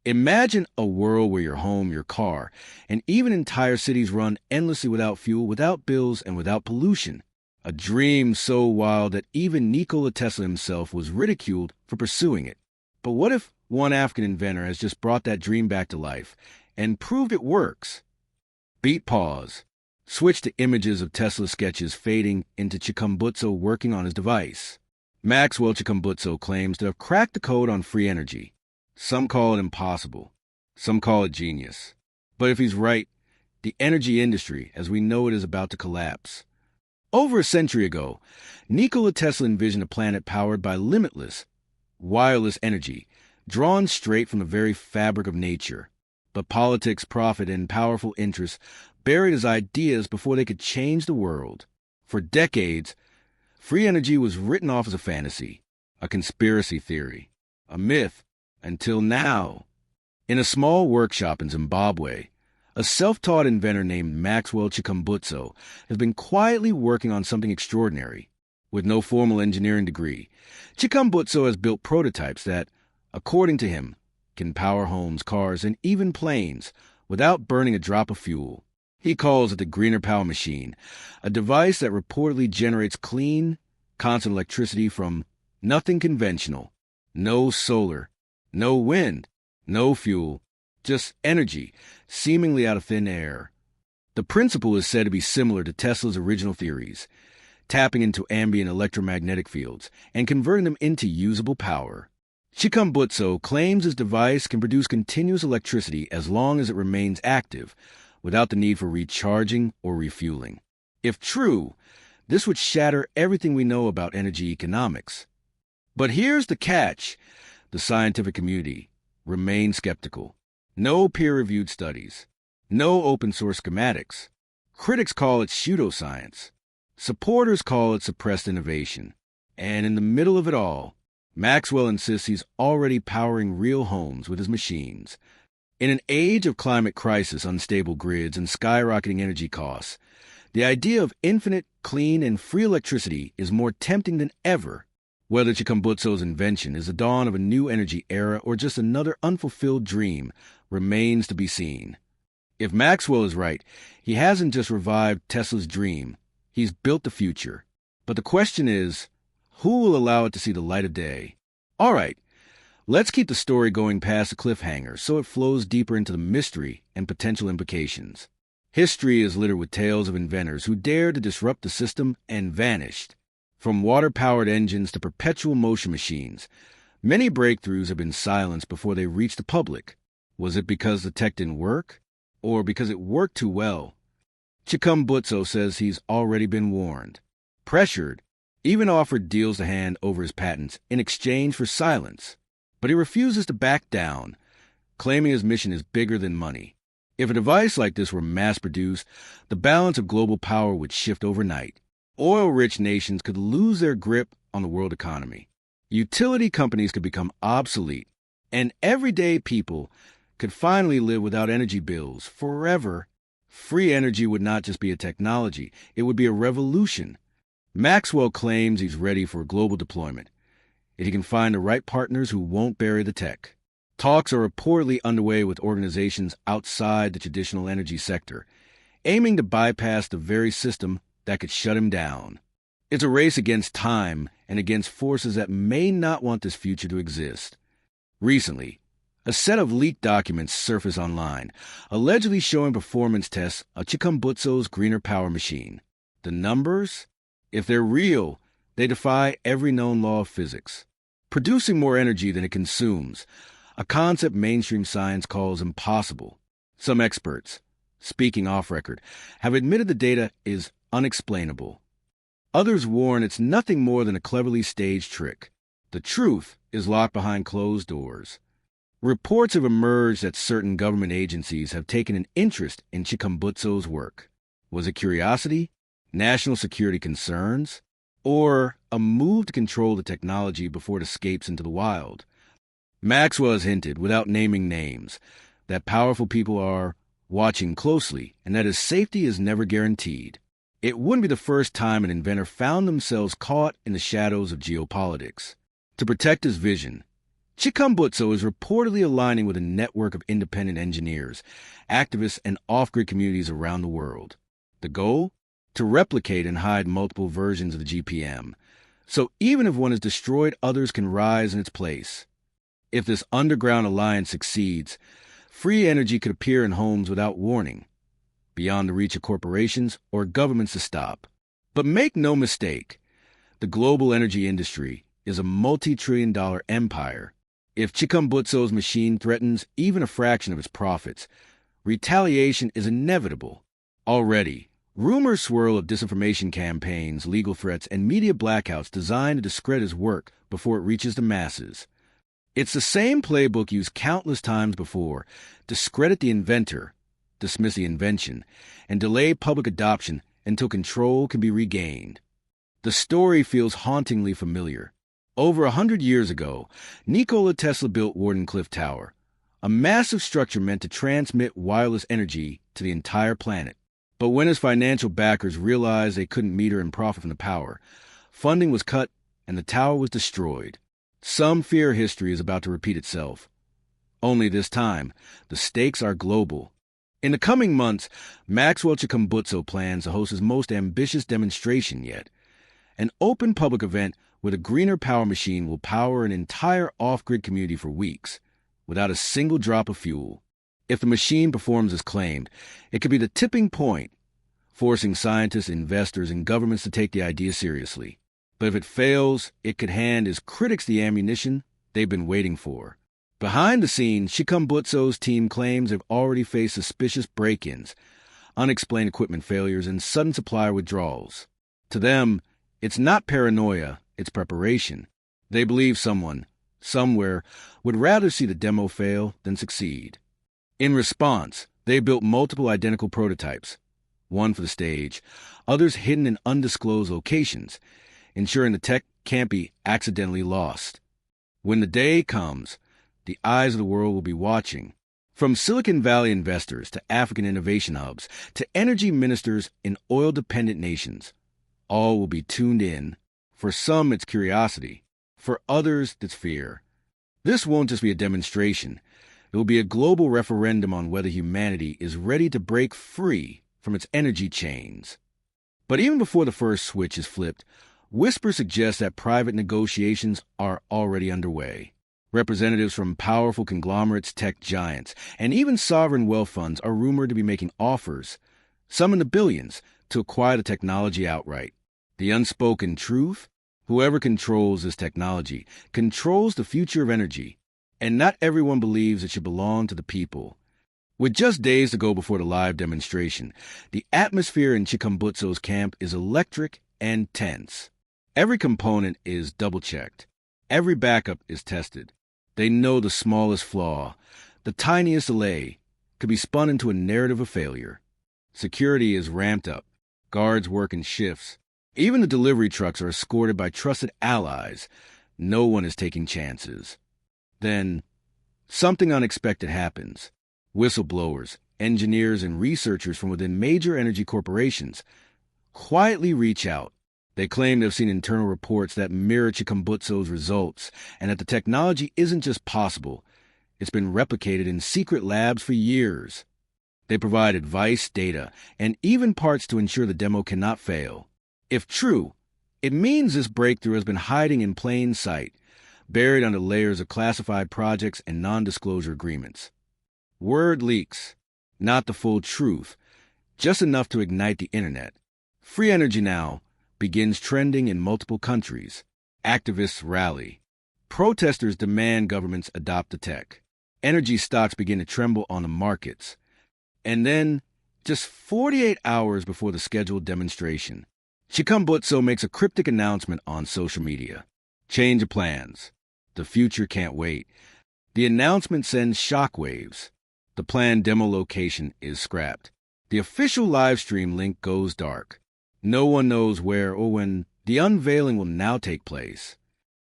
Imagine a world where your home, your car, and even entire cities run endlessly without fuel, without bills, and without pollution. A dream so wild that even Nikola Tesla himself was ridiculed for pursuing it. But what if one African inventor has just brought that dream back to life and proved it works? Beat pause. Switch to images of Tesla's sketches fading into Chikumbutso working on his device. Maxwell Chikumbutso claims to have cracked the code on free energy. Some call it impossible. Some call it genius. But if he's right, the energy industry, as we know it, is about to collapse. Over a century ago, Nikola Tesla envisioned a planet powered by limitless, wireless energy, drawn straight from the very fabric of nature. But politics, profit, and powerful interests buried his ideas before they could change the world. For decades, free energy was written off as a fantasy, a conspiracy theory, a myth, until now. In a small workshop in Zimbabwe, a self-taught inventor named Maxwell Chikumbutso has been quietly working on something extraordinary. With no formal engineering degree, Chikumbutso has built prototypes that, according to him, can power homes, cars, and even planes without burning a drop of fuel. He calls it the Greener Power Machine, a device that reportedly generates clean, constant electricity from nothing conventional. No solar, no wind, no fuel, just energy, seemingly out of thin air. The principle is said to be similar to Tesla's original theories, tapping into ambient electromagnetic fields and converting them into usable power. Chikumbutso claims his device can produce continuous electricity as long as it remains active, without the need for recharging or refueling. If true, this would shatter everything we know about energy economics. But here's the catch. The scientific community remains skeptical. No peer-reviewed studies. No open-source schematics. Critics call it pseudoscience. Supporters call it suppressed innovation. And in the middle of it all, Maxwell insists he's already powering real homes with his machines. In an age of climate crisis, unstable grids, and skyrocketing energy costs, the idea of infinite, clean, and free electricity is more tempting than ever. Whether Chikumbutso's invention is the dawn of a new energy era or just another unfulfilled dream remains to be seen. If Maxwell is right, he hasn't just revived Tesla's dream, he's built the future. But the question is, who will allow it to see the light of day? All right, let's keep the story going past the cliffhanger so it flows deeper into the mystery and potential implications. History is littered with tales of inventors who dared to disrupt the system and vanished. From water-powered engines to perpetual motion machines, many breakthroughs have been silenced before they reached the public. Was it because the tech didn't work? Or because it worked too well? Chikumbutso says he's already been warned, pressured, even offered deals to hand over his patents in exchange for silence. But he refuses to back down, claiming his mission is bigger than money. If a device like this were mass-produced, the balance of global power would shift overnight. Oil-rich nations could lose their grip on the world economy. Utility companies could become obsolete, and everyday people could finally live without energy bills forever. Free energy would not just be a technology, it would be a revolution. Maxwell claims he's ready for global deployment, if he can find the right partners who won't bury the tech. Talks are reportedly underway with organizations outside the traditional energy sector, aiming to bypass the very system that could shut him down. It's a race against time and against forces that may not want this future to exist. Recently, a set of leaked documents surfaced online, allegedly showing performance tests of Chikumbutso's Greener Power Machine. The numbers? If they're real, they defy every known law of physics. Producing more energy than it consumes, a concept mainstream science calls impossible. Some experts, speaking off record, have admitted the data is unexplainable. Others warn it's nothing more than a cleverly staged trick. The truth is locked behind closed doors. Reports have emerged that certain government agencies have taken an interest in Chikumbutso's work. Was it curiosity, national security concerns, or a move to control the technology before it escapes into the wild? Maxwell has hinted, without naming names, that powerful people are watching closely and that his safety is never guaranteed. It wouldn't be the first time an inventor found themselves caught in the shadows of geopolitics. To protect his vision, Chikumbutso is reportedly aligning with a network of independent engineers, activists, and off-grid communities around the world. The goal? To replicate and hide multiple versions of the GPM. So even if one is destroyed, others can rise in its place. If this underground alliance succeeds, free energy could appear in homes without warning, beyond the reach of corporations or governments to stop. But make no mistake, the global energy industry is a multi-trillion-dollar empire. If Chikumbutso's machine threatens even a fraction of its profits, retaliation is inevitable. Already, rumors swirl of disinformation campaigns, legal threats, and media blackouts designed to discredit his work before it reaches the masses. It's the same playbook used countless times before: discredit the inventor, dismiss the invention, and delay public adoption until control can be regained. The story feels hauntingly familiar. Over 100 years ago, Nikola Tesla built Wardenclyffe Tower, a massive structure meant to transmit wireless energy to the entire planet. But when his financial backers realized they couldn't meter and profit from the power, funding was cut and the tower was destroyed. Some fear history is about to repeat itself. Only this time, the stakes are global. In the coming months, Maxwell Chikumbutso plans to host his most ambitious demonstration yet, an open public event where the greener power machine will power an entire off-grid community for weeks, without a single drop of fuel. If the machine performs as claimed, it could be the tipping point, forcing scientists, investors, and governments to take the idea seriously. But if it fails, it could hand his critics the ammunition they've been waiting for. Behind the scenes, Chikumbutso's team claims they've already faced suspicious break-ins, unexplained equipment failures, and sudden supplier withdrawals. To them, it's not paranoia, it's preparation. They believe someone, somewhere, would rather see the demo fail than succeed. In response, they built multiple identical prototypes, one for the stage, others hidden in undisclosed locations, ensuring the tech can't be accidentally lost. When the day comes, the eyes of the world will be watching. From Silicon Valley investors to African innovation hubs to energy ministers in oil-dependent nations, all will be tuned in. For some, it's curiosity. For others, it's fear. This won't just be a demonstration. It will be a global referendum on whether humanity is ready to break free from its energy chains. But even before the first switch is flipped, whispers suggest that private negotiations are already underway. Representatives from powerful conglomerates, tech giants, and even sovereign wealth funds are rumored to be making offers, some in the billions, to acquire the technology outright. The unspoken truth? Whoever controls this technology controls the future of energy, and not everyone believes it should belong to the people. With just days to go before the live demonstration, the atmosphere in Chikumbutso's camp is electric and tense. Every component is double-checked. Every backup is tested. They know the smallest flaw, the tiniest delay, could be spun into a narrative of failure. Security is ramped up. Guards work in shifts. Even the delivery trucks are escorted by trusted allies. No one is taking chances. Then, something unexpected happens. Whistleblowers, engineers, and researchers from within major energy corporations quietly reach out. They claim they've seen internal reports that mirror Chikumbutso's results, and that the technology isn't just possible, it's been replicated in secret labs for years. They provide advice, data, and even parts to ensure the demo cannot fail. If true, it means this breakthrough has been hiding in plain sight, buried under layers of classified projects and non-disclosure agreements. Word leaks, not the full truth, just enough to ignite the internet. Free energy now begins trending in multiple countries. Activists rally. Protesters demand governments adopt the tech. Energy stocks begin to tremble on the markets. And then, just 48 hours before the scheduled demonstration, Chikumbutso makes a cryptic announcement on social media. Change of plans. The future can't wait. The announcement sends shockwaves. The planned demo location is scrapped. The official live stream link goes dark. No one knows where or when the unveiling will now take place.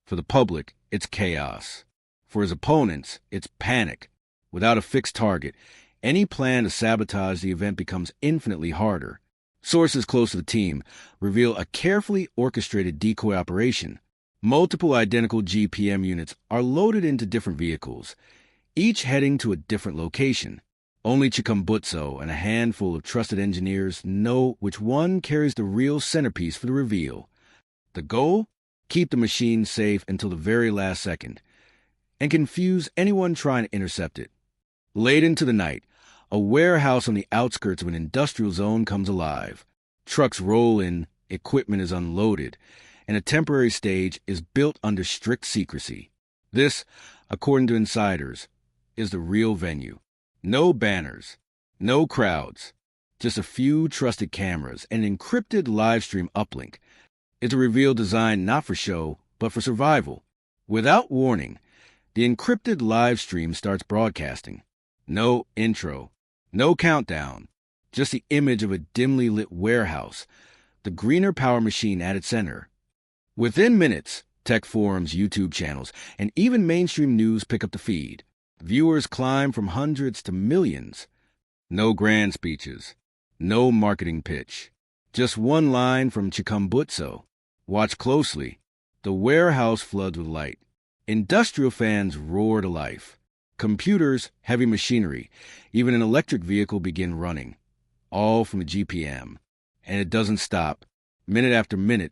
For the public, it's chaos. For his opponents, it's panic. Without a fixed target, any plan to sabotage the event becomes infinitely harder. Sources close to the team reveal a carefully orchestrated decoy operation, Multiple identical GPM units are loaded into different vehicles, each heading to a different location. Only Chikumbutso and a handful of trusted engineers know which one carries the real centerpiece for the reveal. The goal? Keep the machine safe until the very last second, and confuse anyone trying to intercept it. Late into the night, a warehouse on the outskirts of an industrial zone comes alive. Trucks roll in, equipment is unloaded, and a temporary stage is built under strict secrecy. This, according to insiders, is the real venue. No banners, no crowds, just a few trusted cameras and an encrypted live stream uplink. It's a reveal designed not for show, but for survival. Without warning, the encrypted live stream starts broadcasting. No intro, no countdown, just the image of a dimly lit warehouse, the greener power machine at its center. Within minutes, tech forums, YouTube channels, and even mainstream news pick up the feed. Viewers climb from hundreds to millions. No grand speeches, no marketing pitch. Just one line from Chikumbutso. Watch closely. The warehouse floods with light. Industrial fans roar to life. Computers, heavy machinery, even an electric vehicle begin running. All from the GPM. And it doesn't stop. Minute after minute,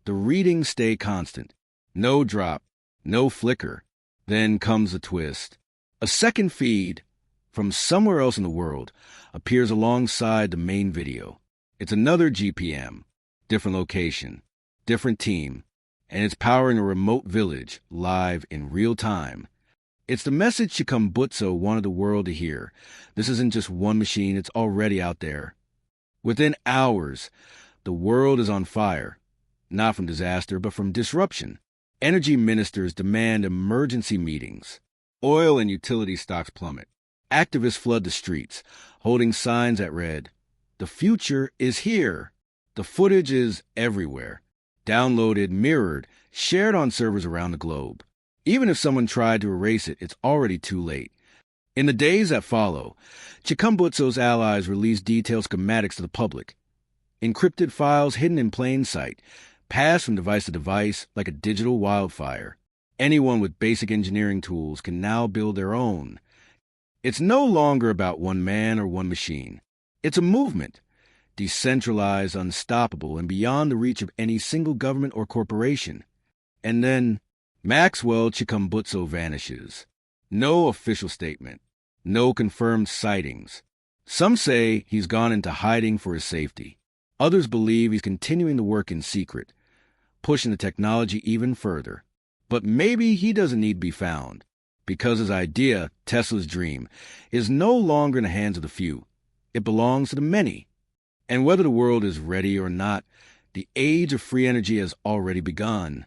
the readings stay constant. No drop, no flicker. Then comes the twist. A second feed from somewhere else in the world appears alongside the main video. It's another GPM, different location, different team, and it's powering a remote village live in real time. It's the message Chikumbutso wanted the world to hear. This isn't just one machine, it's already out there. Within hours, the world is on fire, not from disaster, but from disruption. Energy ministers demand emergency meetings. Oil and utility stocks plummet. Activists flood the streets, holding signs that read, "The future is here." The footage is everywhere. Downloaded, mirrored, shared on servers around the globe. Even if someone tried to erase it, it's already too late. In the days that follow, Chikumbutso's allies released detailed schematics to the public. Encrypted files hidden in plain sight, passed from device to device like a digital wildfire. Anyone with basic engineering tools can now build their own. It's no longer about one man or one machine. It's a movement, decentralized, unstoppable, and beyond the reach of any single government or corporation. And then Maxwell Chikumbutso vanishes. No official statement. No confirmed sightings. Some say he's gone into hiding for his safety. Others believe he's continuing to work in secret, pushing the technology even further. But maybe he doesn't need to be found, because his idea, Tesla's dream, is no longer in the hands of the few. It belongs to the many. And whether the world is ready or not, the age of free energy has already begun.